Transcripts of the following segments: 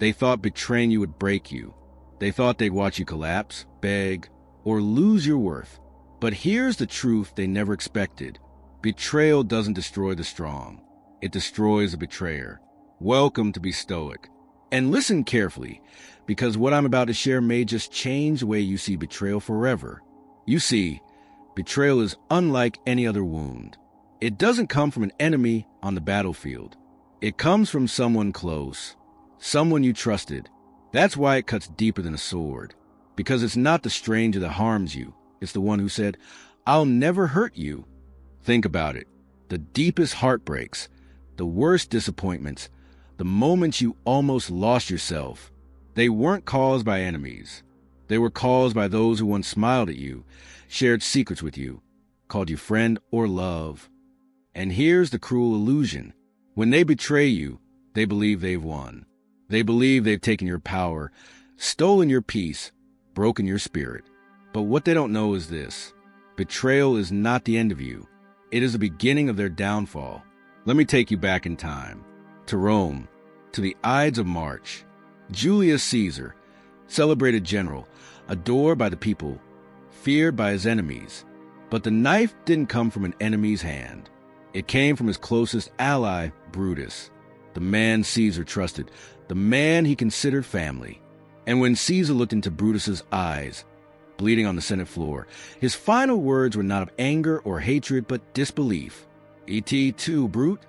They thought betraying you would break you. They thought they'd watch you collapse, beg, or lose your worth. But here's the truth they never expected. Betrayal doesn't destroy the strong. It destroys the betrayer. Welcome to Be Stoic. And listen carefully, because what I'm about to share may just change the way you see betrayal forever. You see, betrayal is unlike any other wound. It doesn't come from an enemy on the battlefield. It comes from someone close, someone you trusted. That's why it cuts deeper than a sword. Because it's not the stranger that harms you. It's the one who said, "I'll never hurt you." Think about it. The deepest heartbreaks, the worst disappointments, the moments you almost lost yourself, they weren't caused by enemies. They were caused by those who once smiled at you, shared secrets with you, called you friend or love. And here's the cruel illusion. When they betray you, they believe they've won. They believe they've taken your power, stolen your peace, broken your spirit. But what they don't know is this. Betrayal is not the end of you. It is the beginning of their downfall. Let me take you back in time, to Rome, to the Ides of March. Julius Caesar, celebrated general, adored by the people, feared by his enemies. But the knife didn't come from an enemy's hand. It came from his closest ally, Brutus, the man Caesar trusted, the man he considered family. And when Caesar looked into Brutus's eyes, bleeding on the Senate floor, his final words were not of anger or hatred, but disbelief. "Et tu, Brute?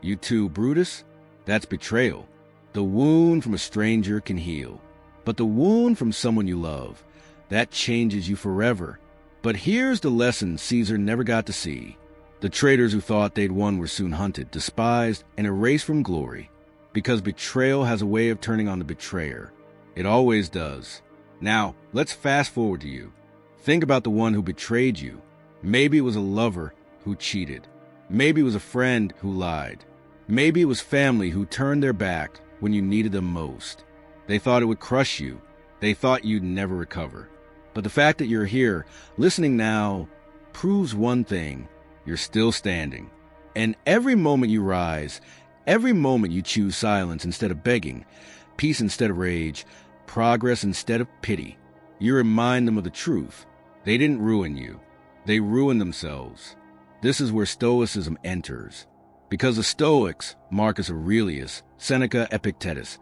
You too, Brutus?" That's betrayal. The wound from a stranger can heal, but the wound from someone you love, that changes you forever. But here's the lesson Caesar never got to see. The traitors who thought they'd won were soon hunted, despised, and erased from glory, because betrayal has a way of turning on the betrayer. It always does. Now, let's fast forward to you. Think about the one who betrayed you. Maybe it was a lover who cheated. Maybe it was a friend who lied. Maybe it was family who turned their back when you needed them most. They thought it would crush you. They thought you'd never recover. But the fact that you're here, listening now, proves one thing. You're still standing. And every moment you rise, every moment you choose silence instead of begging, peace instead of rage, progress instead of pity, you remind them of the truth. They didn't ruin you. They ruined themselves. This is where Stoicism enters. Because the Stoics, Marcus Aurelius, Seneca, Epictetus,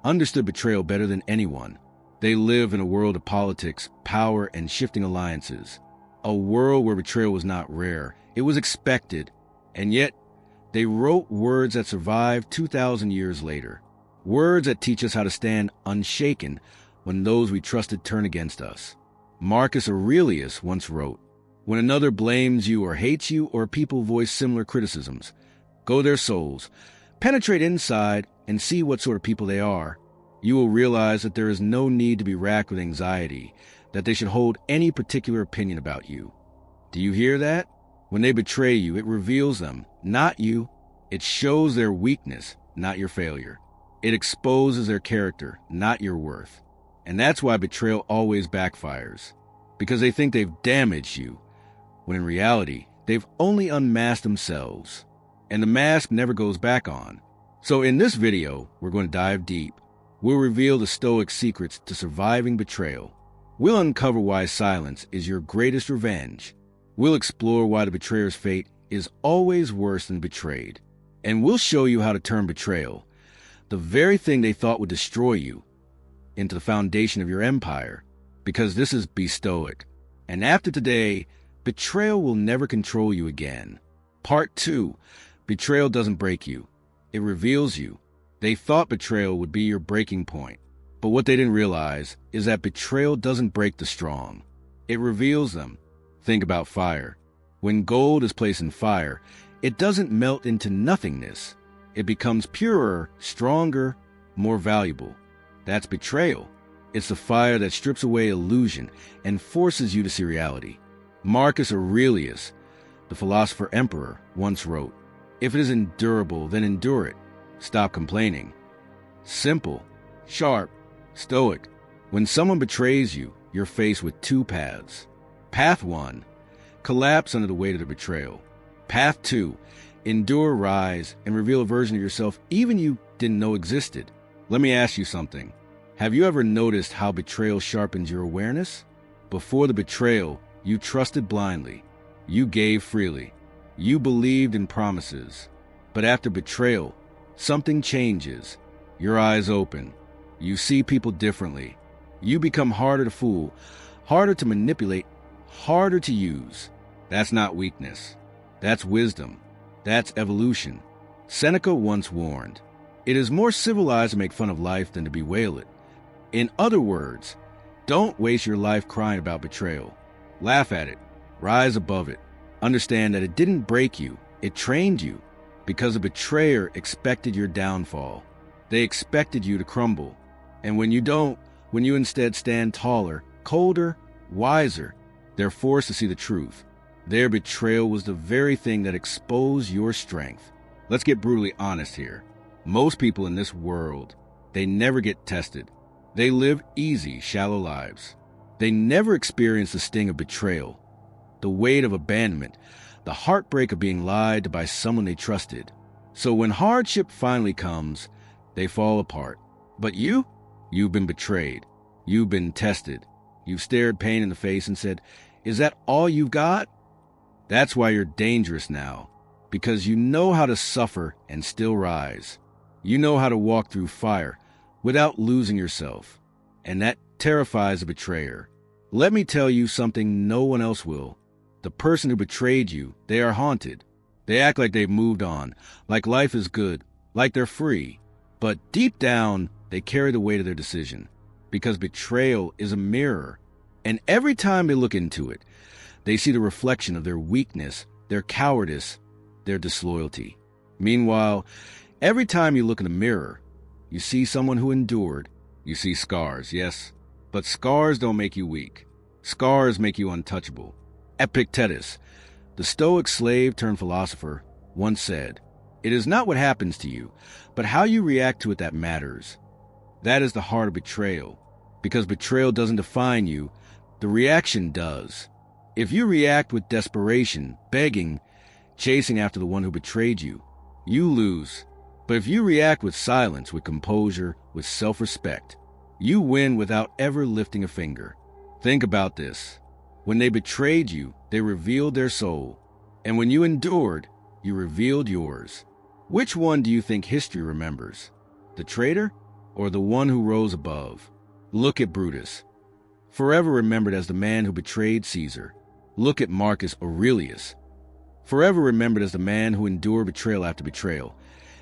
understood betrayal better than anyone. They lived in a world of politics, power, and shifting alliances. A world where betrayal was not rare. It was expected. And yet, they wrote words that survived 2,000 years later. Words that teach us how to stand unshaken when those we trusted turn against us. Marcus Aurelius once wrote, "When another blames you or hates you, or people voice similar criticisms, go to their souls, penetrate inside, and see what sort of people they are. You will realize that there is no need to be racked with anxiety, that they should hold any particular opinion about you." Do you hear that? When they betray you, it reveals them, not you. It shows their weakness, not your failure. It exposes their character, not your worth. And that's why betrayal always backfires. Because they think they've damaged you, when in reality, they've only unmasked themselves. And the mask never goes back on. So in this video, we're going to dive deep. We'll reveal the Stoic secrets to surviving betrayal. We'll uncover why silence is your greatest revenge. We'll explore why the betrayer's fate is always worse than betrayed. And we'll show you how to turn betrayal, the very thing they thought would destroy you, into the foundation of your empire. Because this is Be Stoic. And after today, betrayal will never control you again. Part 2. Betrayal doesn't break you. It reveals you. They thought betrayal would be your breaking point. But what they didn't realize is that betrayal doesn't break the strong. It reveals them. Think about fire. When gold is placed in fire, it doesn't melt into nothingness. It becomes purer, stronger, more valuable. That's betrayal. It's the fire that strips away illusion and forces you to see reality. Marcus Aurelius, the philosopher emperor, once wrote, "If it is endurable, then endure it. Stop complaining." Simple, sharp, stoic. When someone betrays you, you're faced with two paths. Path 1, collapse under the weight of the betrayal. Path 2, endure, rise, and reveal a version of yourself even you didn't know existed. Let me ask you something. Have you ever noticed how betrayal sharpens your awareness? Before the betrayal, you trusted blindly. You gave freely. You believed in promises. But after betrayal, something changes. Your eyes open. You see people differently. You become harder to fool, harder to manipulate, harder to use. That's not weakness. That's wisdom. That's evolution. Seneca once warned, "It is more civilized to make fun of life than to bewail it." In other words, don't waste your life crying about betrayal. Laugh at it. Rise above it. Understand that it didn't break you. It trained you. Because a betrayer expected your downfall. They expected you to crumble. And when you don't, when you instead stand taller, colder, wiser, they're forced to see the truth. Their betrayal was the very thing that exposed your strength. Let's get brutally honest here. Most people in this world, they never get tested. They live easy, shallow lives. They never experience the sting of betrayal, the weight of abandonment, the heartbreak of being lied to by someone they trusted. So when hardship finally comes, they fall apart. But you've been betrayed. You've been tested. You've stared pain in the face and said, "Is that all you've got?" That's why you're dangerous now, because you know how to suffer and still rise. You know how to walk through fire without losing yourself, and that terrifies a betrayer. Let me tell you something no one else will. The person who betrayed you, they are haunted. They act like they've moved on, like life is good, like they're free. But deep down, they carry the weight of their decision, because betrayal is a mirror, and every time they look into it, they see the reflection of their weakness, their cowardice, their disloyalty. Meanwhile, every time you look in the mirror, you see someone who endured. You see scars, yes, but scars don't make you weak. Scars make you untouchable. Epictetus, the Stoic slave turned philosopher, once said, "It is not what happens to you, but how you react to it that matters." That is the heart of betrayal, because betrayal doesn't define you, the reaction does. If you react with desperation, begging, chasing after the one who betrayed you, you lose. But if you react with silence, with composure, with self-respect, you win without ever lifting a finger. Think about this. When they betrayed you, they revealed their soul. And when you endured, you revealed yours. Which one do you think history remembers? The traitor or the one who rose above? Look at Brutus, forever remembered as the man who betrayed Caesar. Look at Marcus Aurelius, forever remembered as the man who endured betrayal after betrayal,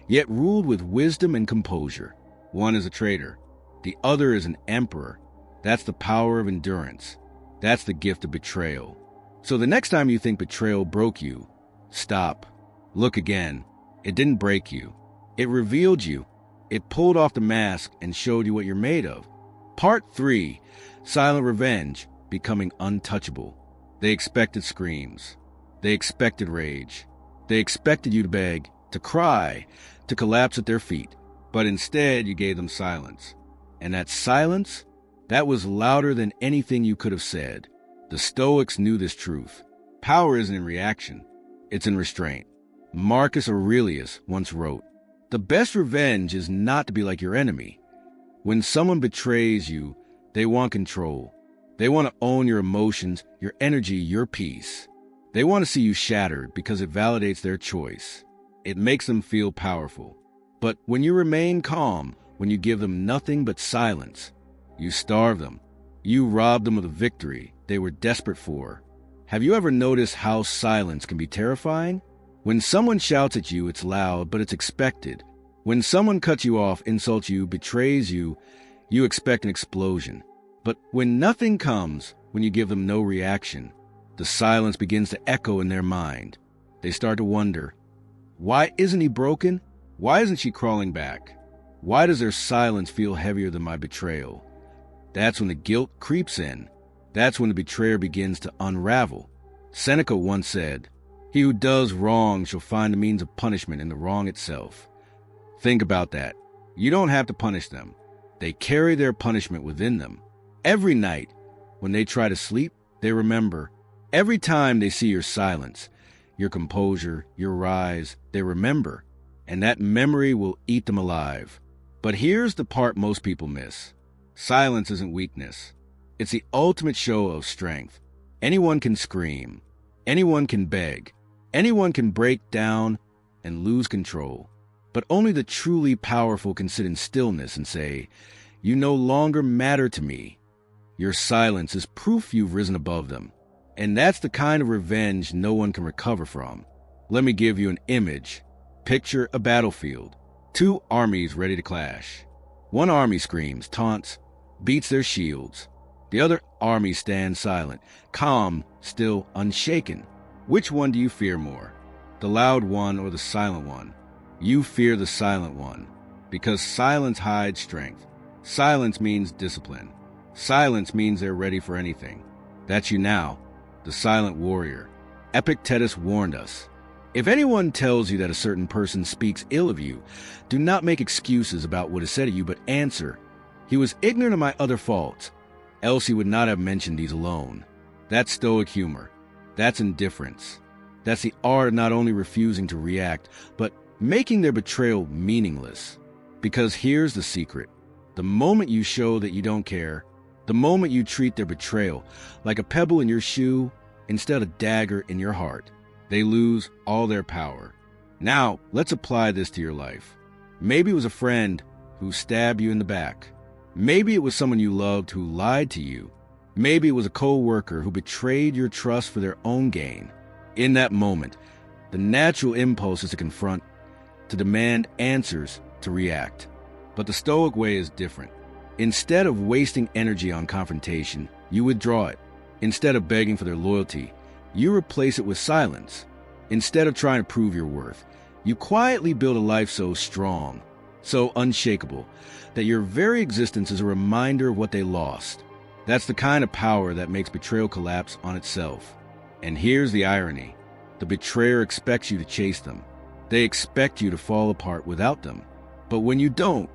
yet ruled with wisdom and composure. One is a traitor. The other is an emperor. That's the power of endurance. That's the gift of betrayal. So the next time you think betrayal broke you, stop. Look again. It didn't break you. It revealed you. It pulled off the mask and showed you what you're made of. Part 3, Silent Revenge, Becoming Untouchable. They expected screams. They expected rage. They expected you to beg, to cry, to collapse at their feet. But instead, you gave them silence. And that silence, that was louder than anything you could have said. The Stoics knew this truth. Power isn't in reaction. It's in restraint. Marcus Aurelius once wrote, "The best revenge is not to be like your enemy." When someone betrays you, they want control. They want to own your emotions, your energy, your peace. They want to see you shattered because it validates their choice. It makes them feel powerful. But when you remain calm, when you give them nothing but silence, you starve them. You rob them of the victory they were desperate for. Have you ever noticed how silence can be terrifying? When someone shouts at you, it's loud, but it's expected. When someone cuts you off, insults you, betrays you, you expect an explosion. But when nothing comes, when you give them no reaction, the silence begins to echo in their mind. They start to wonder, why isn't he broken? Why isn't she crawling back? Why does their silence feel heavier than my betrayal? That's when the guilt creeps in. That's when the betrayer begins to unravel. Seneca once said, "He who does wrong shall find the means of punishment in the wrong itself." Think about that. You don't have to punish them. They carry their punishment within them. Every night, when they try to sleep, they remember. Every time they see your silence, your composure, your rise, they remember. And that memory will eat them alive. But here's the part most people miss. Silence isn't weakness. It's the ultimate show of strength. Anyone can scream. Anyone can beg. Anyone can break down and lose control. But only the truly powerful can sit in stillness and say, "You no longer matter to me." Your silence is proof you've risen above them. And that's the kind of revenge no one can recover from. Let me give you an image. Picture a battlefield. Two armies ready to clash. One army screams, taunts, beats their shields. The other army stands silent, calm, still unshaken. Which one do you fear more? The loud one or the silent one? You fear the silent one, because silence hides strength. Silence means discipline. Silence means they're ready for anything. That's you now, the silent warrior. Epictetus warned us. If anyone tells you that a certain person speaks ill of you, do not make excuses about what is said of you, but answer, "He was ignorant of my other faults, else he would not have mentioned these alone." That's Stoic humor. That's indifference. That's the art of not only refusing to react, but making their betrayal meaningless. Because here's the secret. The moment you show that you don't care, the moment you treat their betrayal like a pebble in your shoe instead of a dagger in your heart, they lose all their power. Now, let's apply this to your life. Maybe it was a friend who stabbed you in the back. Maybe it was someone you loved who lied to you. Maybe it was a co-worker who betrayed your trust for their own gain. In that moment, the natural impulse is to confront, to demand answers, to react. But the Stoic way is different. Instead of wasting energy on confrontation, you withdraw it. Instead of begging for their loyalty, you replace it with silence. Instead of trying to prove your worth, you quietly build a life so strong, so unshakable, that your very existence is a reminder of what they lost. That's the kind of power that makes betrayal collapse on itself. And here's the irony. The betrayer expects you to chase them. They expect you to fall apart without them. But when you don't,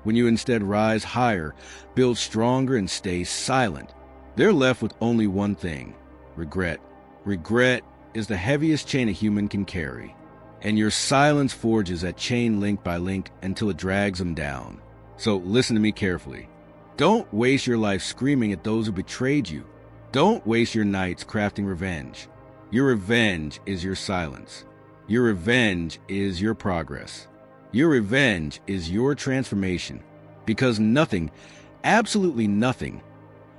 when you instead rise higher, build stronger, and stay silent, they're left with only one thing: regret. Regret is the heaviest chain a human can carry, and your silence forges that chain link by link until it drags them down. So listen to me carefully. Don't waste your life screaming at those who betrayed you. Don't waste your nights crafting revenge. Your revenge is your silence. Your revenge is your progress. Your revenge is your transformation. Because nothing, absolutely nothing,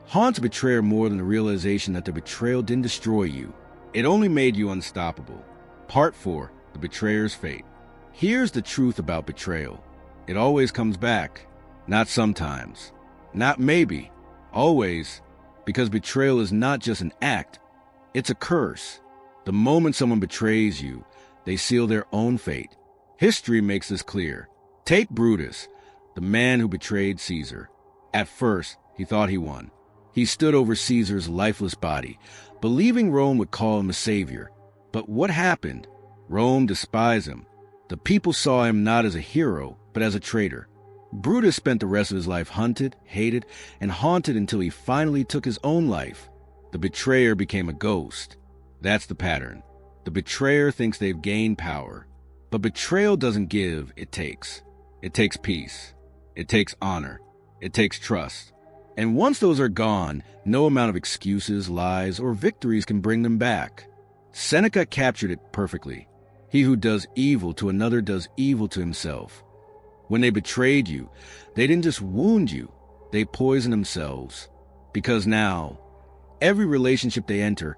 haunts a betrayer more than the realization that the betrayal didn't destroy you. It only made you unstoppable. Part 4. The Betrayer's Fate. Here's the truth about betrayal. It always comes back. Not sometimes. Not maybe. Always. Because betrayal is not just an act. It's a curse. The moment someone betrays you, they seal their own fate. History makes this clear. Take Brutus, the man who betrayed Caesar. At first, he thought he won. He stood over Caesar's lifeless body, believing Rome would call him a savior. But what happened? Rome despised him. The people saw him not as a hero, but as a traitor. Brutus spent the rest of his life hunted, hated, and haunted until he finally took his own life. The betrayer became a ghost. That's the pattern. The betrayer thinks they've gained power. But betrayal doesn't give, it takes. It takes peace. It takes honor. It takes trust. And once those are gone, no amount of excuses, lies, or victories can bring them back. Seneca captured it perfectly. He who does evil to another does evil to himself. When they betrayed you, they didn't just wound you, they poisoned themselves. Because now, every relationship they enter,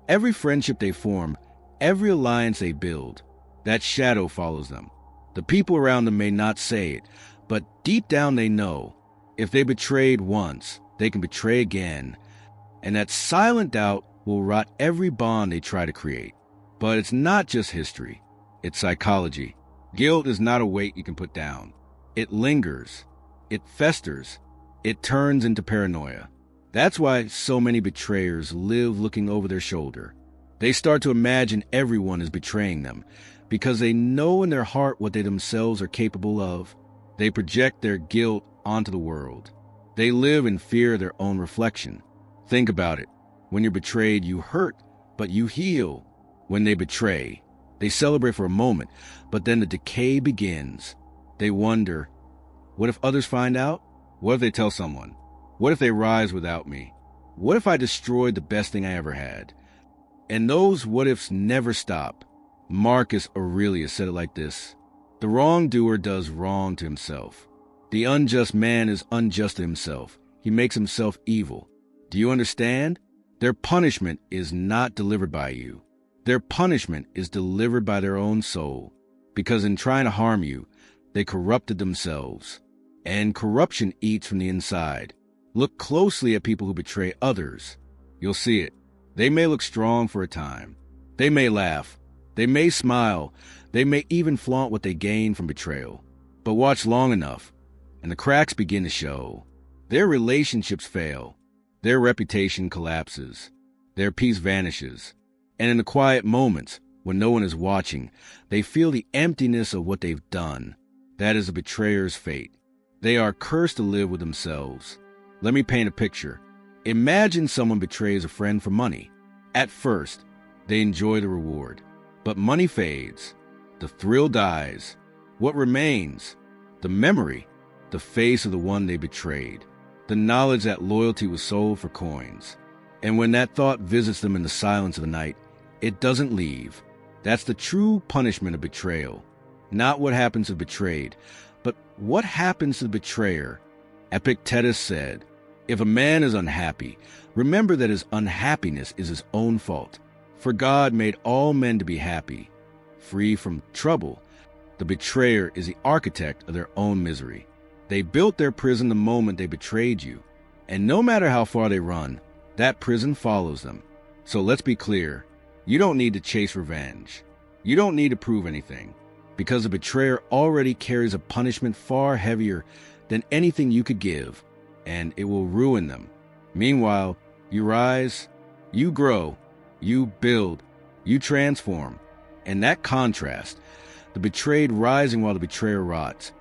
every friendship they form, every alliance they build, that shadow follows them. The people around them may not say it, but deep down they know. If they betrayed once, they can betray again. And that silent doubt will rot every bond they try to create. But it's not just history. It's psychology. Guilt is not a weight you can put down. It lingers. It festers. It turns into paranoia. That's why so many betrayers live looking over their shoulder. They start to imagine everyone is betraying them because they know in their heart what they themselves are capable of. They project their guilt onto the world. They live in fear of their own reflection. Think about it. When you're betrayed, you hurt, but you heal. When they betray, they celebrate for a moment, but then the decay begins. They wonder, What if others find out? What if they tell someone? What if they rise without me? What if I destroyed the best thing I ever had? And those what-ifs never stop. Marcus Aurelius said it like this: the wrongdoer does wrong to himself. The unjust man is unjust to himself. He makes himself evil. Do you understand? Their punishment is not delivered by you. Their punishment is delivered by their own soul, because in trying to harm you, they corrupted themselves. And corruption eats from the inside. Look closely at people who betray others. You'll see it. They may look strong for a time. They may laugh. They may smile. They may even flaunt what they gain from betrayal. But watch long enough, and the cracks begin to show. Their relationships fail. Their reputation collapses. Their peace vanishes. And in the quiet moments, when no one is watching, they feel the emptiness of what they've done. That is a betrayer's fate. They are cursed to live with themselves. Let me paint a picture. Imagine someone betrays a friend for money. At first, they enjoy the reward. But money fades. The thrill dies. What remains? The memory, the face of the one they betrayed. The knowledge that loyalty was sold for coins. And when that thought visits them in the silence of the night, it doesn't leave. That's the true punishment of betrayal. Not what happens to the betrayed, but what happens to the betrayer. Epictetus said, if a man is unhappy, remember that his unhappiness is his own fault. For God made all men to be happy, free from trouble. The betrayer is the architect of their own misery. They built their prison the moment they betrayed you, and no matter how far they run, that prison follows them. So let's be clear. You don't need to chase revenge. You don't need to prove anything, because the betrayer already carries a punishment far heavier than anything you could give, and it will ruin them. Meanwhile, you rise, you grow, you build, you transform. And that contrast, the betrayed rising while the betrayer rots,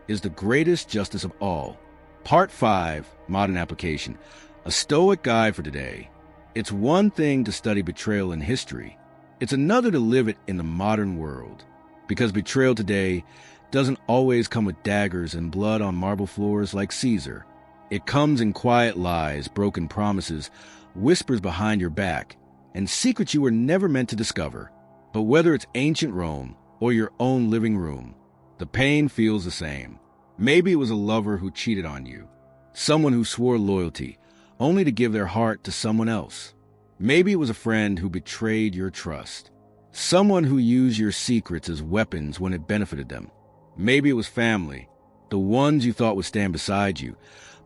is the greatest justice of all. Part 5, Modern Application, a Stoic guide for today. It's one thing to study betrayal in history. It's another to live it in the modern world. Because betrayal today doesn't always come with daggers and blood on marble floors like Caesar. It comes in quiet lies, broken promises, whispers behind your back, and secrets you were never meant to discover. But whether it's ancient Rome or your own living room, the pain feels the same. Maybe it was a lover who cheated on you, someone who swore loyalty, only to give their heart to someone else. Maybe it was a friend who betrayed your trust, someone who used your secrets as weapons when it benefited them. Maybe it was family, the ones you thought would stand beside you,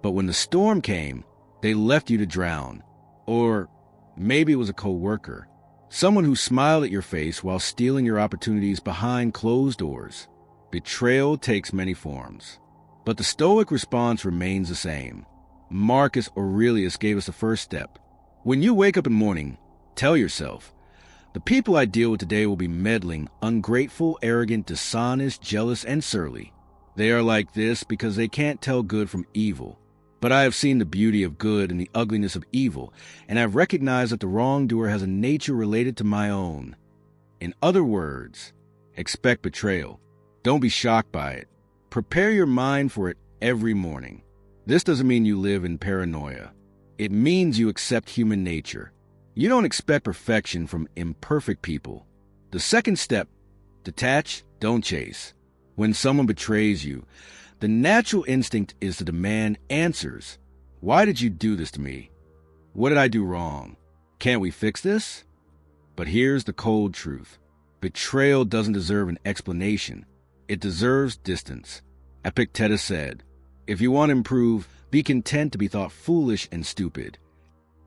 but when the storm came, they left you to drown. Or maybe it was a coworker, someone who smiled at your face while stealing your opportunities behind closed doors. Betrayal takes many forms, but the Stoic response remains the same. Marcus Aurelius gave us the first step. When you wake up in the morning, tell yourself, the people I deal with today will be meddling, ungrateful, arrogant, dishonest, jealous, and surly. They are like this because they can't tell good from evil. But I have seen the beauty of good and the ugliness of evil, and I've recognized that the wrongdoer has a nature related to my own. In other words, expect betrayal. Don't be shocked by it. Prepare your mind for it every morning. This doesn't mean you live in paranoia. It means you accept human nature. You don't expect perfection from imperfect people. The second step, detach, don't chase. When someone betrays you, the natural instinct is to demand answers. Why did you do this to me? What did I do wrong? Can't we fix this? But here's the cold truth. Betrayal doesn't deserve an explanation. It deserves distance. Epictetus said, if you want to improve, be content to be thought foolish and stupid.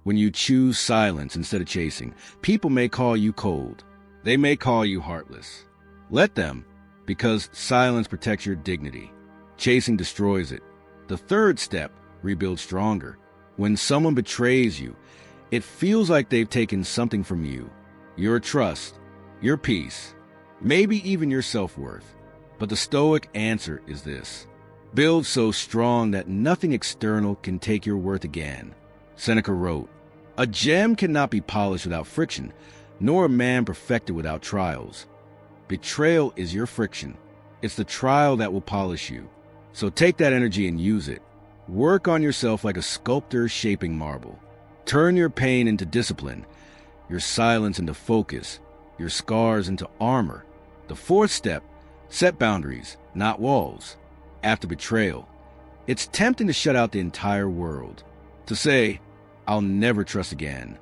When you choose silence instead of chasing, people may call you cold. They may call you heartless. Let them, because silence protects your dignity. Chasing destroys it. The third step, rebuild stronger. When someone betrays you, it feels like they've taken something from you. Your trust, your peace, maybe even your self-worth. But the Stoic answer is this. Build so strong that nothing external can take your worth again. Seneca wrote, a gem cannot be polished without friction, nor a man perfected without trials. Betrayal is your friction. It's the trial that will polish you. So take that energy and use it. Work on yourself like a sculptor shaping marble. Turn your pain into discipline, your silence into focus, your scars into armor. The fourth step, set boundaries, not walls. After betrayal, it's tempting to shut out the entire world, to say, I'll never trust again.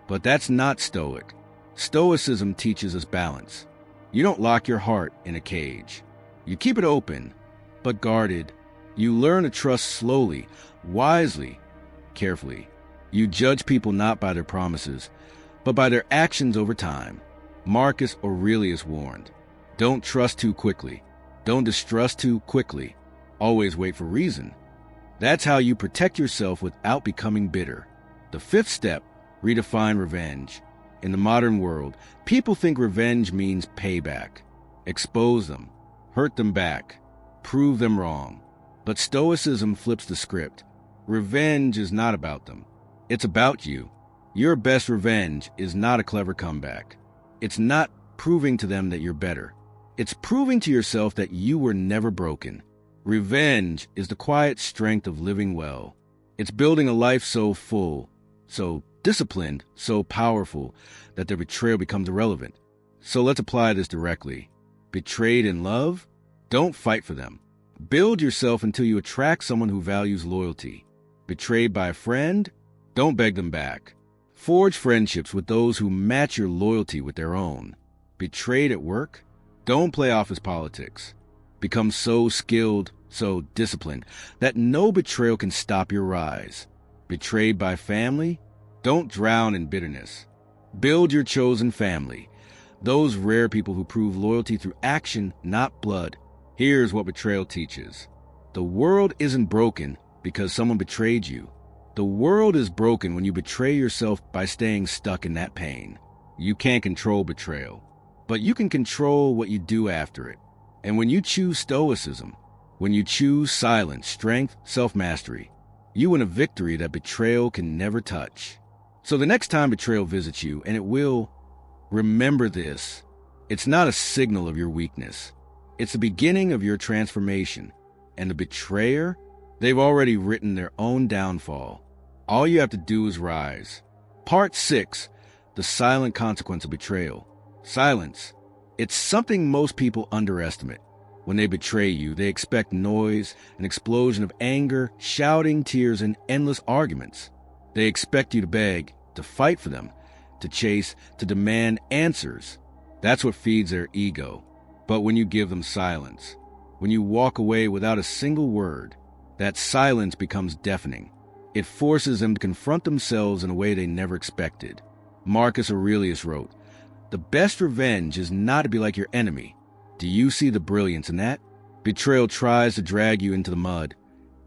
But that's not Stoic. Stoicism teaches us balance. You don't lock your heart in a cage. You keep it open, but guarded. You learn to trust slowly, wisely, carefully. You judge people not by their promises, but by their actions over time. Marcus Aurelius warned, don't trust too quickly. Don't distrust too quickly. Always wait for reason. That's how you protect yourself without becoming bitter. The fifth step, redefine revenge. In the modern world, people think revenge means payback. Expose them, hurt them back, prove them wrong. But Stoicism flips the script. Revenge is not about them. It's about you. Your best revenge is not a clever comeback. It's not proving to them that you're better. It's proving to yourself that you were never broken. Revenge is the quiet strength of living well. It's building a life so full, so disciplined, so powerful that their betrayal becomes irrelevant. So let's apply this directly. Betrayed in love? Don't fight for them. Build yourself until you attract someone who values loyalty. Betrayed by a friend? Don't beg them back. Forge friendships with those who match your loyalty with their own. Betrayed at work? Don't play office politics. Become so skilled, so disciplined, that no betrayal can stop your rise. Betrayed by family? Don't drown in bitterness. Build your chosen family. Those rare people who prove loyalty through action, not blood. Here's what betrayal teaches. The world isn't broken because someone betrayed you. The world is broken when you betray yourself by staying stuck in that pain. You can't control betrayal, but you can control what you do after it. And when you choose Stoicism, when you choose silence, strength, self-mastery, you win a victory that betrayal can never touch. So the next time betrayal visits you, and it will, remember this. It's not a signal of your weakness. It's the beginning of your transformation. And the betrayer, they've already written their own downfall. All you have to do is rise. Part 6, the silent consequence of betrayal. Silence. It's something most people underestimate. When they betray you, they expect noise, an explosion of anger, shouting, tears, and endless arguments. They expect you to beg, to fight for them, to chase, to demand answers. That's what feeds their ego. But when you give them silence, when you walk away without a single word, that silence becomes deafening. It forces them to confront themselves in a way they never expected. Marcus Aurelius wrote, "The best revenge is not to be like your enemy." Do you see the brilliance in that? Betrayal tries to drag you into the mud,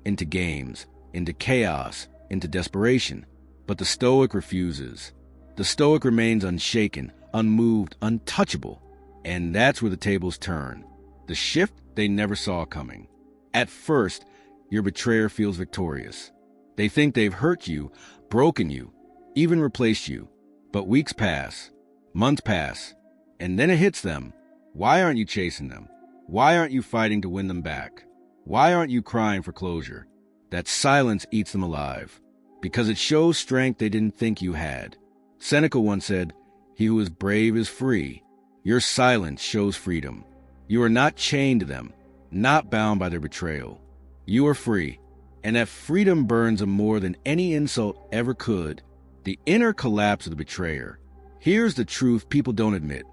into games, into chaos, into desperation. But the Stoic refuses. The Stoic remains unshaken, unmoved, untouchable. And that's where the tables turn. The shift they never saw coming. At first, your betrayer feels victorious. They think they've hurt you, broken you, even replaced you. But weeks pass, months pass, and then it hits them. Why aren't you chasing them? Why aren't you fighting to win them back? Why aren't you crying for closure? That silence eats them alive, because it shows strength they didn't think you had. Seneca once said, "He who is brave is free." Your silence shows freedom. You are not chained to them, not bound by their betrayal. You are free, and that freedom burns them more than any insult ever could. The inner collapse of the betrayer. Here's the truth people don't admit.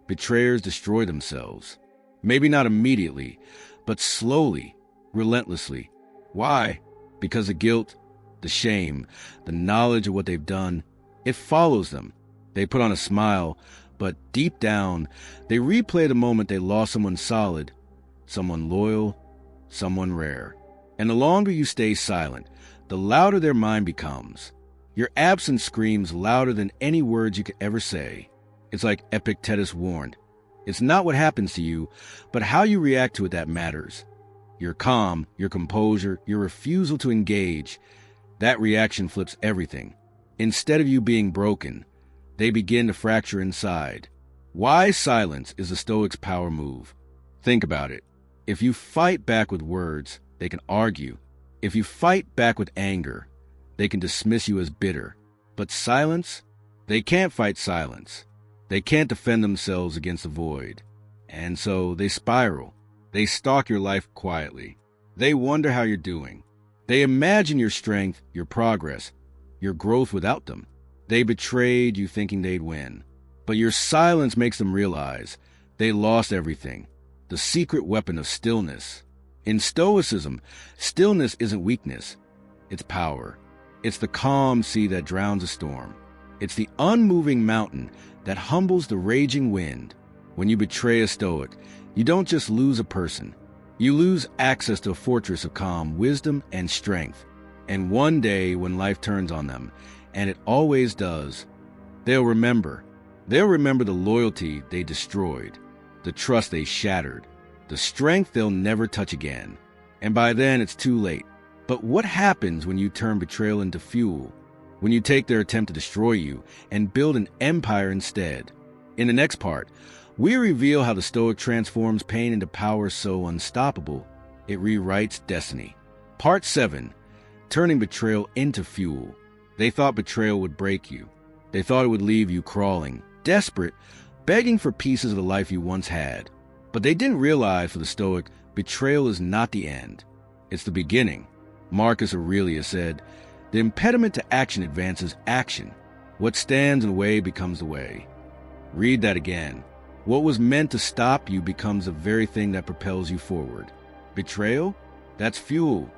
Betrayers destroy themselves. Maybe not immediately, but slowly, relentlessly. Why? Because the guilt, the shame, the knowledge of what they've done, it follows them. They put on a smile, but deep down, they replay the moment they lost someone solid, someone loyal, someone rare. And the longer you stay silent, the louder their mind becomes. Your absence screams louder than any words you could ever say. It's like Epictetus warned. It's not what happens to you, but how you react to it that matters. Your calm, your composure, your refusal to engage, that reaction flips everything. Instead of you being broken, they begin to fracture inside. Wise silence is the Stoic's power move. Think about it. If you fight back with words, They can argue. If you fight back with anger, they can dismiss you as bitter. But silence? They can't fight silence. They can't defend themselves against the void. And so they spiral. They stalk your life quietly. They wonder how you're doing. They imagine your strength, your progress, your growth without them. They betrayed you thinking they'd win. But your silence makes them realize they lost everything. The secret weapon of stillness. In Stoicism, stillness isn't weakness. It's power. It's the calm sea that drowns a storm. It's the unmoving mountain that humbles the raging wind. When you betray a Stoic, you don't just lose a person. You lose access to a fortress of calm, wisdom, and strength. And one day, when life turns on them, and it always does, they'll remember. They'll remember the loyalty they destroyed, the trust they shattered, the strength they'll never touch again. And by then, it's too late. But what happens when you turn betrayal into fuel? When you take their attempt to destroy you and build an empire instead? In the next part, we reveal how the Stoic transforms pain into power so unstoppable, it rewrites destiny. Part 7. Turning betrayal into fuel. They thought betrayal would break you. They thought it would leave you crawling, desperate, begging for pieces of the life you once had. But they didn't realize for the Stoic, betrayal is not the end. It's the beginning. Marcus Aurelius said, "The impediment to action advances action. What stands in the way becomes the way." Read that again. What was meant to stop you becomes the very thing that propels you forward. Betrayal? That's fuel.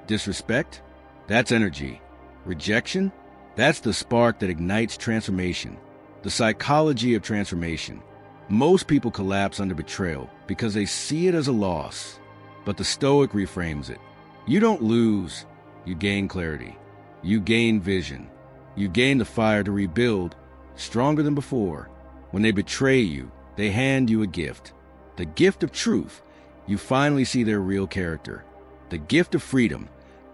Disrespect? That's energy. Rejection? That's the spark that ignites transformation. The psychology of transformation. Most people collapse under betrayal because they see it as a loss. But the Stoic reframes it. You don't lose, you gain clarity. You gain vision. You gain the fire to rebuild, stronger than before. When they betray you, they hand you a gift. The gift of truth. You finally see their real character. The gift of freedom.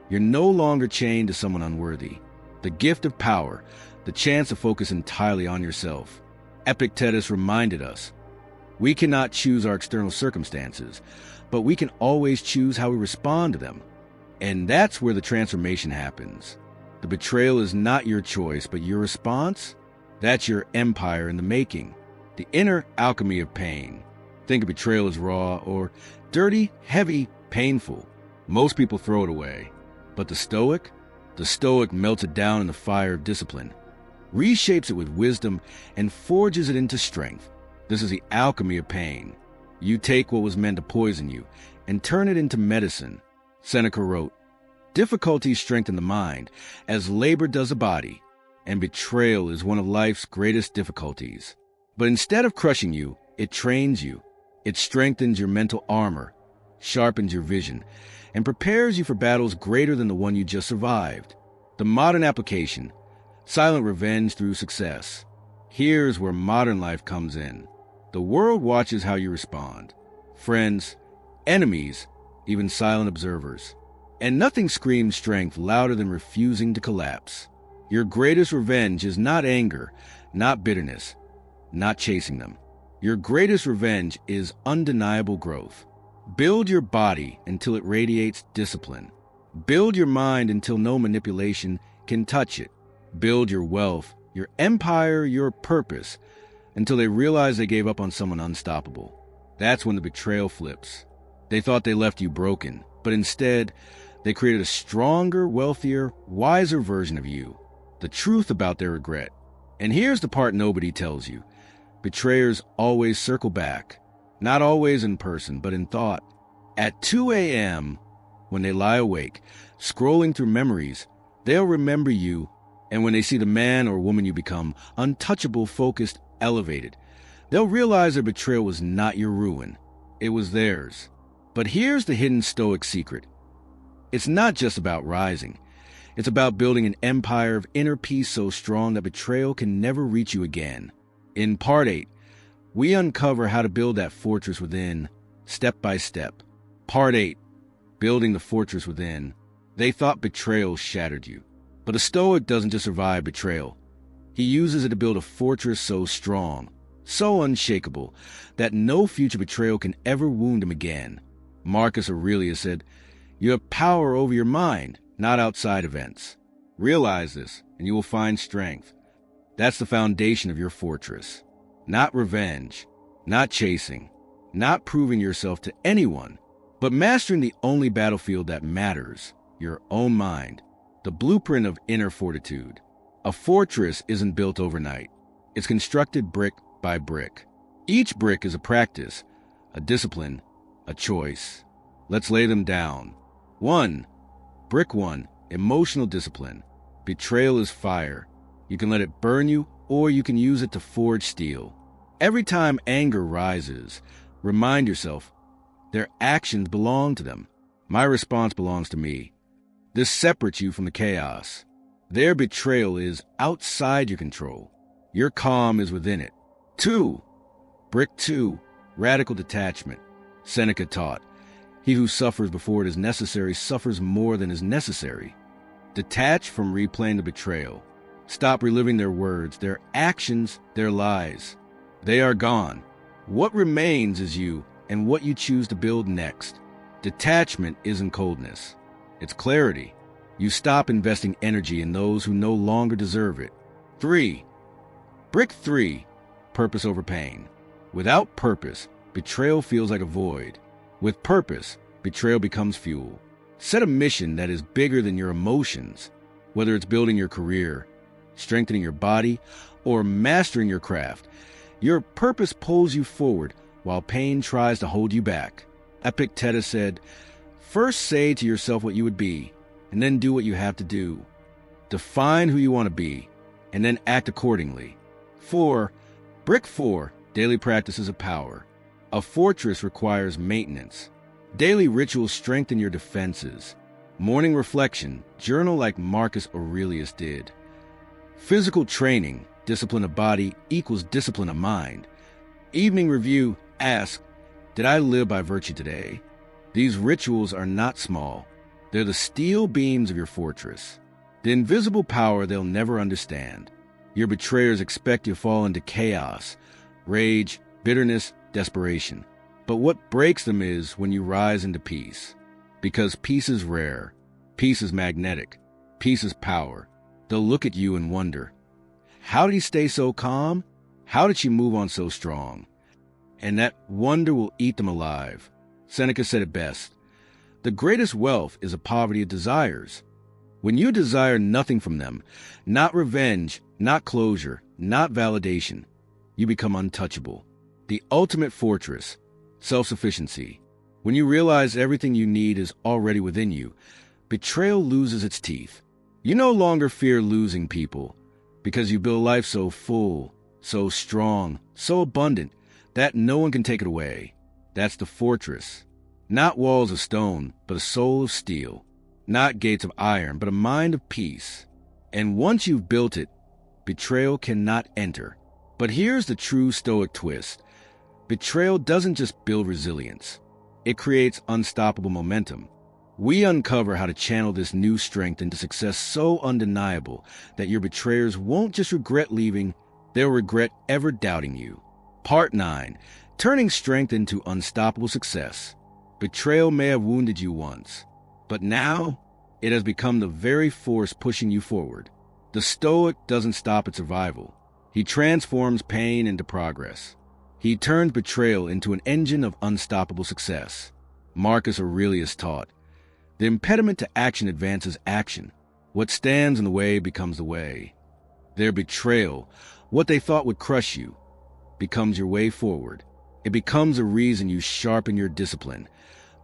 You're no longer chained to someone unworthy. The gift of power. The chance to focus entirely on yourself. Epictetus reminded us, we cannot choose our external circumstances, but we can always choose how we respond to them. And that's where the transformation happens. The betrayal is not your choice, but your response? That's your empire in the making. The inner alchemy of pain. Think of betrayal as raw or dirty, heavy, painful. Most people throw it away. But the Stoic melts it down in the fire of discipline, reshapes it with wisdom, and forges it into strength. This is the alchemy of pain. You take what was meant to poison you and turn it into medicine. Seneca wrote, "Difficulties strengthen the mind, as labor does the body, and betrayal is one of life's greatest difficulties. But instead of crushing you, it trains you. It strengthens your mental armor, sharpens your vision, and prepares you for battles greater than the one you just survived." The modern application, silent revenge through success. Here's where modern life comes in. The world watches how you respond. Friends, enemies, even silent observers. And nothing screams strength louder than refusing to collapse. Your greatest revenge is not anger, not bitterness, not chasing them. Your greatest revenge is undeniable growth. Build your body until it radiates discipline. Build your mind until no manipulation can touch it. Build your wealth, your empire, your purpose, until they realize they gave up on someone unstoppable. That's when the betrayal flips. They thought they left you broken, but instead, they created a stronger, wealthier, wiser version of you. The truth about their regret. And here's the part nobody tells you. Betrayers always circle back. Not always in person, but in thought. At 2 a.m., when they lie awake, scrolling through memories, they'll remember you. And when they see the man or woman you become, untouchable, focused, elevated, they'll realize their betrayal was not your ruin. It was theirs. But here's the hidden Stoic secret. It's not just about rising. It's about building an empire of inner peace so strong that betrayal can never reach you again. In Part 8, we uncover how to build that fortress within, step by step. Part 8, building the fortress within. They thought betrayal shattered you. But a Stoic doesn't just survive betrayal. He uses it to build a fortress so strong, so unshakable, that no future betrayal can ever wound him again. Marcus Aurelius said, You have power over your mind, not outside events. Realize this, and you will find strength. That's the foundation of your fortress. Not revenge, not chasing, not proving yourself to anyone, but mastering the only battlefield that matters, your own mind, the blueprint of inner fortitude. A fortress isn't built overnight. It's constructed brick by brick. Each brick is a practice, a discipline, a choice. Let's lay them down. 1. Brick 1. Emotional discipline. Betrayal is fire. You can let it burn you, or you can use it to forge steel. Every time anger rises, remind yourself, their actions belong to them. My response belongs to me. This separates you from the chaos. Their betrayal is outside your control. Your calm is within it. 2. Brick 2. Radical detachment. Seneca taught, he who suffers before it is necessary suffers more than is necessary. Detach from replaying the betrayal. Stop reliving their words, their actions, their lies. They are gone. What remains is you and what you choose to build next. Detachment isn't coldness. It's clarity. You stop investing energy in those who no longer deserve it. 3. Brick 3. Purpose over pain. Without purpose, betrayal feels like a void. With purpose, betrayal becomes fuel. Set a mission that is bigger than your emotions, whether it's building your career, strengthening your body, or mastering your craft. Your purpose pulls you forward while pain tries to hold you back. Epictetus said, first say to yourself what you would be, and then do what you have to do. Define who you want to be, and then act accordingly. 4. Brick 4. Daily practices of power. A fortress requires maintenance. Daily rituals strengthen your defenses. Morning reflection, journal like Marcus Aurelius did. Physical training, discipline of body equals discipline of mind. Evening review, ask, did I live by virtue today? These rituals are not small. They're the steel beams of your fortress. The invisible power they'll never understand. Your betrayers expect you to fall into chaos, rage, bitterness, desperation. But what breaks them is when you rise into peace. Because peace is rare, peace is magnetic, peace is power. They'll look at you and wonder, how did he stay so calm? How did she move on so strong? And that wonder will eat them alive. Seneca said it best, the greatest wealth is a poverty of desires. When you desire nothing from them, not revenge, not closure, not validation, you become untouchable. The ultimate fortress, self-sufficiency. When you realize everything you need is already within you, betrayal loses its teeth. You no longer fear losing people because you build life so full, so strong, so abundant that no one can take it away. That's the fortress. Not walls of stone, but a soul of steel. Not gates of iron, but a mind of peace. And once you've built it, betrayal cannot enter. But here's the true Stoic twist. Betrayal doesn't just build resilience. It creates unstoppable momentum. We uncover how to channel this new strength into success so undeniable that your betrayers won't just regret leaving, they'll regret ever doubting you. Part 9. Turning strength into unstoppable success. Betrayal may have wounded you once, but now it has become the very force pushing you forward. The Stoic doesn't stop at survival. He transforms pain into progress. He turns betrayal into an engine of unstoppable success. Marcus Aurelius taught, the impediment to action advances action. What stands in the way becomes the way. Their betrayal, what they thought would crush you, becomes your way forward. It becomes the reason you sharpen your discipline,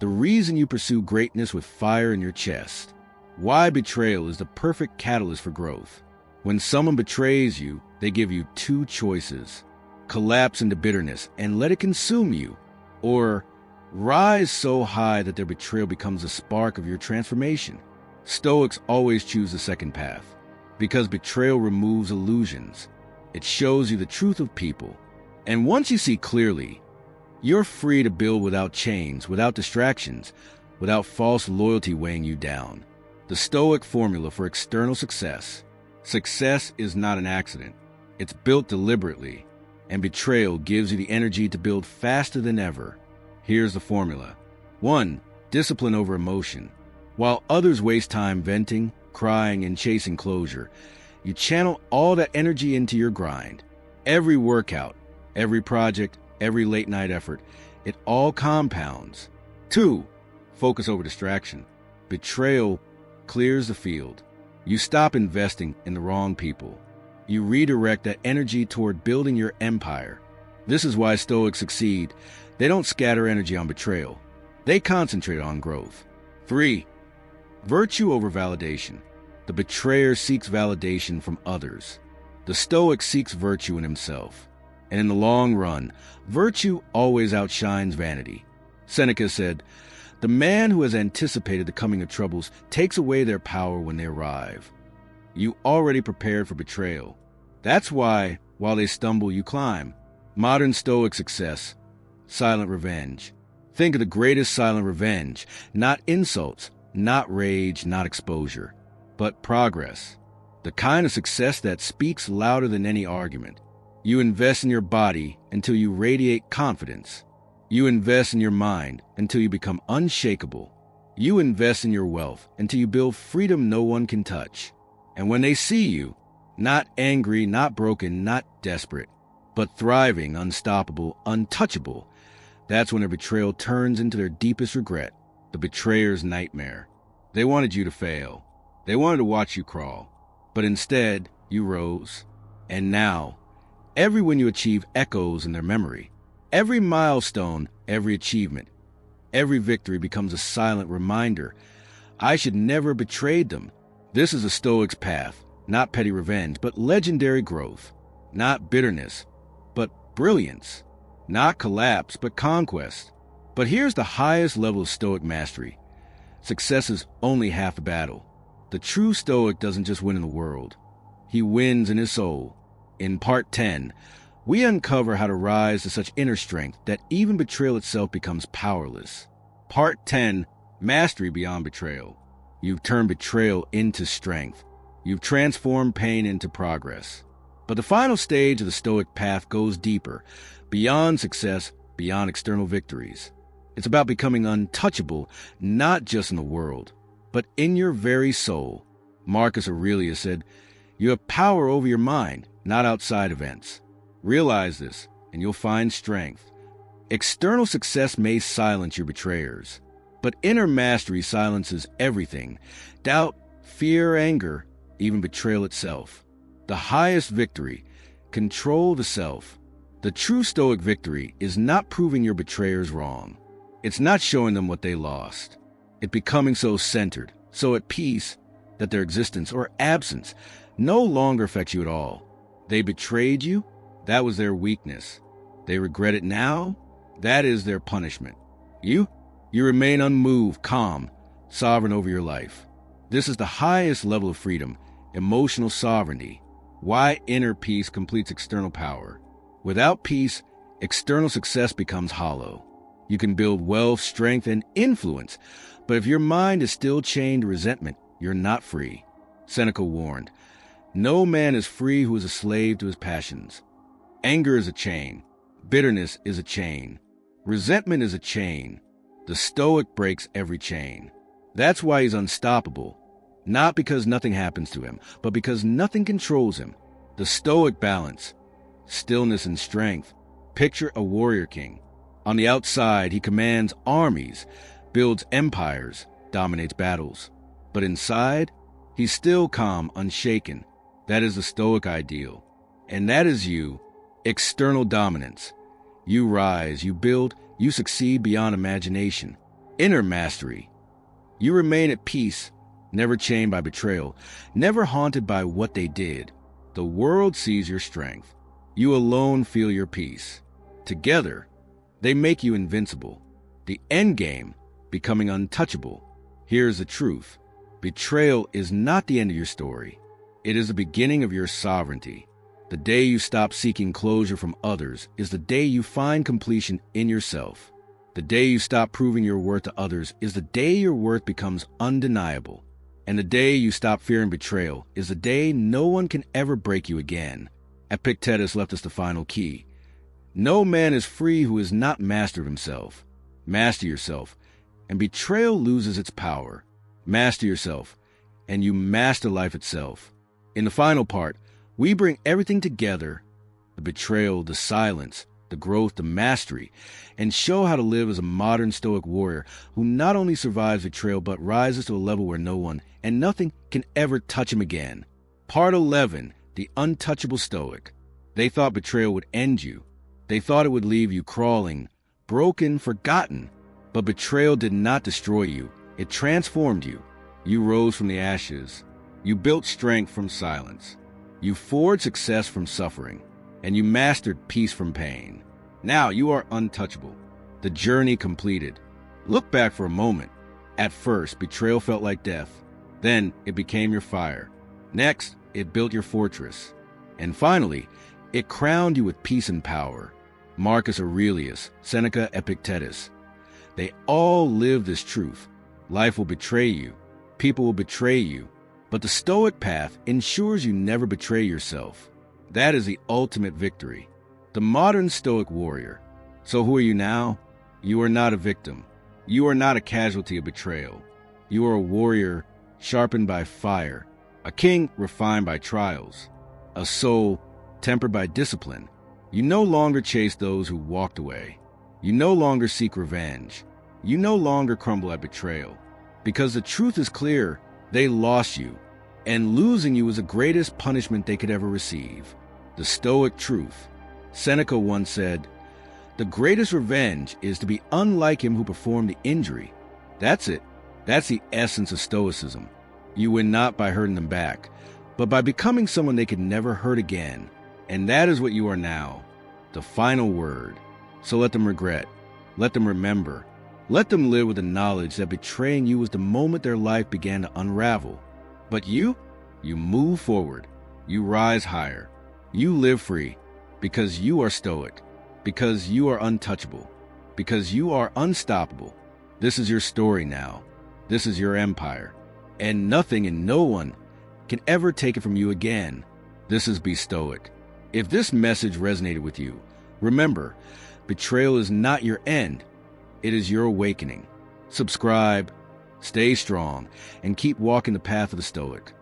the reason you pursue greatness with fire in your chest. Why betrayal is the perfect catalyst for growth. When someone betrays you, they give you two choices. Collapse into bitterness and let it consume you, or rise so high that their betrayal becomes a spark of your transformation. Stoics always choose the second path, because betrayal removes illusions. It shows you the truth of people. And once you see clearly, you're free to build without chains, without distractions, without false loyalty weighing you down. The Stoic formula for external success. Success is not an accident. It's built deliberately. And betrayal gives you the energy to build faster than ever. Here's the formula. 1. Discipline over emotion. While others waste time venting, crying, and chasing closure, you channel all that energy into your grind. Every workout, every project, every late-night effort, it all compounds. 2. Focus over distraction. Betrayal clears the field. You stop investing in the wrong people. You redirect that energy toward building your empire. This is why Stoics succeed. They don't scatter energy on betrayal. They concentrate on growth. 3. Virtue over validation. The betrayer seeks validation from others. The Stoic seeks virtue in himself. And in the long run, virtue always outshines vanity. Seneca said, "The man who has anticipated the coming of troubles takes away their power when they arrive." You already prepared for betrayal. That's why, while they stumble, you climb. Modern Stoic success. Silent revenge. Think of the greatest silent revenge. Not insults, not rage, not exposure, but progress. The kind of success that speaks louder than any argument. You invest in your body until you radiate confidence. You invest in your mind until you become unshakable. You invest in your wealth until you build freedom no one can touch. And when they see you, not angry, not broken, not desperate, but thriving, unstoppable, untouchable, that's when their betrayal turns into their deepest regret, the betrayer's nightmare. They wanted you to fail. They wanted to watch you crawl. But instead, you rose. And now, every win you achieve echoes in their memory. Every milestone, every achievement, every victory becomes a silent reminder. I should never have betrayed them. This is a Stoic's path, not petty revenge, but legendary growth. Not bitterness, but brilliance. Not collapse, but conquest. But here's the highest level of Stoic mastery. Success is only half the battle. The true Stoic doesn't just win in the world. He wins in his soul. In Part 10, we uncover how to rise to such inner strength that even betrayal itself becomes powerless. Part 10, Mastery Beyond Betrayal. You've turned betrayal into strength. You've transformed pain into progress. But the final stage of the Stoic path goes deeper, beyond success, beyond external victories. It's about becoming untouchable, not just in the world, but in your very soul. Marcus Aurelius said, "You have power over your mind, not outside events. Realize this, and you'll find strength." External success may silence your betrayers, but inner mastery silences everything: doubt, fear, anger, even betrayal itself. The highest victory, control the self. The true Stoic victory is not proving your betrayers wrong. It's not showing them what they lost. It's becoming so centered, so at peace, that their existence or absence no longer affects you at all. They betrayed you? That was their weakness. They regret it now? That is their punishment. You remain unmoved, calm, sovereign over your life. This is the highest level of freedom, emotional sovereignty. Why inner peace completes external power. Without peace, external success becomes hollow. You can build wealth, strength, and influence, but if your mind is still chained to resentment, you're not free. Seneca warned, "No man is free who is a slave to his passions." Anger is a chain. Bitterness is a chain. Resentment is a chain. The Stoic breaks every chain. That's why he's unstoppable. Not because nothing happens to him, but because nothing controls him. The Stoic balance. Stillness and strength. Picture a warrior king. On the outside, he commands armies, builds empires, dominates battles. But inside, he's still calm, unshaken. That is the Stoic ideal. And that is you. External dominance. You rise, you build, you succeed beyond imagination. Inner mastery. You remain at peace, never chained by betrayal, never haunted by what they did. The world sees your strength. You alone feel your peace. Together, they make you invincible. The end game, becoming untouchable. Here's the truth. Betrayal is not the end of your story. It is the beginning of your sovereignty. The day you stop seeking closure from others is the day you find completion in yourself. The day you stop proving your worth to others is the day your worth becomes undeniable. And the day you stop fearing betrayal is the day no one can ever break you again. Epictetus left us the final key. No man is free who is not master of himself. Master yourself, and betrayal loses its power. master yourself, and you master life itself. In the final part, we bring everything together, the betrayal, the silence, the growth, the mastery, and show how to live as a modern Stoic warrior who not only survives betrayal but rises to a level where no one and nothing can ever touch him again. Part 11, the untouchable Stoic. They thought betrayal would end you. They thought it would leave you crawling, broken, forgotten. But betrayal did not destroy you. It transformed you. You rose from the ashes. You built strength from silence. You forged success from suffering. And you mastered peace from pain. Now you are untouchable. The journey completed. Look back for a moment. At first, betrayal felt like death. Then it became your fire. Next, it built your fortress. And finally, it crowned you with peace and power. Marcus Aurelius, Seneca, Epictetus. They all live this truth. Life will betray you. People will betray you. But the Stoic path ensures you never betray yourself. That is the ultimate victory. The modern Stoic warrior. So who are you now? You are not a victim. You are not a casualty of betrayal. You are a warrior sharpened by fire, a king refined by trials, a soul tempered by discipline. You no longer chase those who walked away. You no longer seek revenge. You no longer crumble at betrayal. Because the truth is clear, they lost you, and losing you was the greatest punishment they could ever receive. The Stoic truth. Seneca once said, "The greatest revenge is to be unlike him who performed the injury." That's it. That's the essence of Stoicism. You win not by hurting them back, but by becoming someone they could never hurt again. And that is what you are now. The final word. So let them regret. Let them remember. Let them live with the knowledge that betraying you was the moment their life began to unravel. But you move forward. You rise higher. You live free. Because you are Stoic. Because you are untouchable. Because you are unstoppable. This is your story now. This is your empire. And nothing and no one can ever take it from you again. This is Be Stoic. If this message resonated with you, remember, betrayal is not your end. It is your awakening. Subscribe, stay strong, and keep walking the path of the Stoic.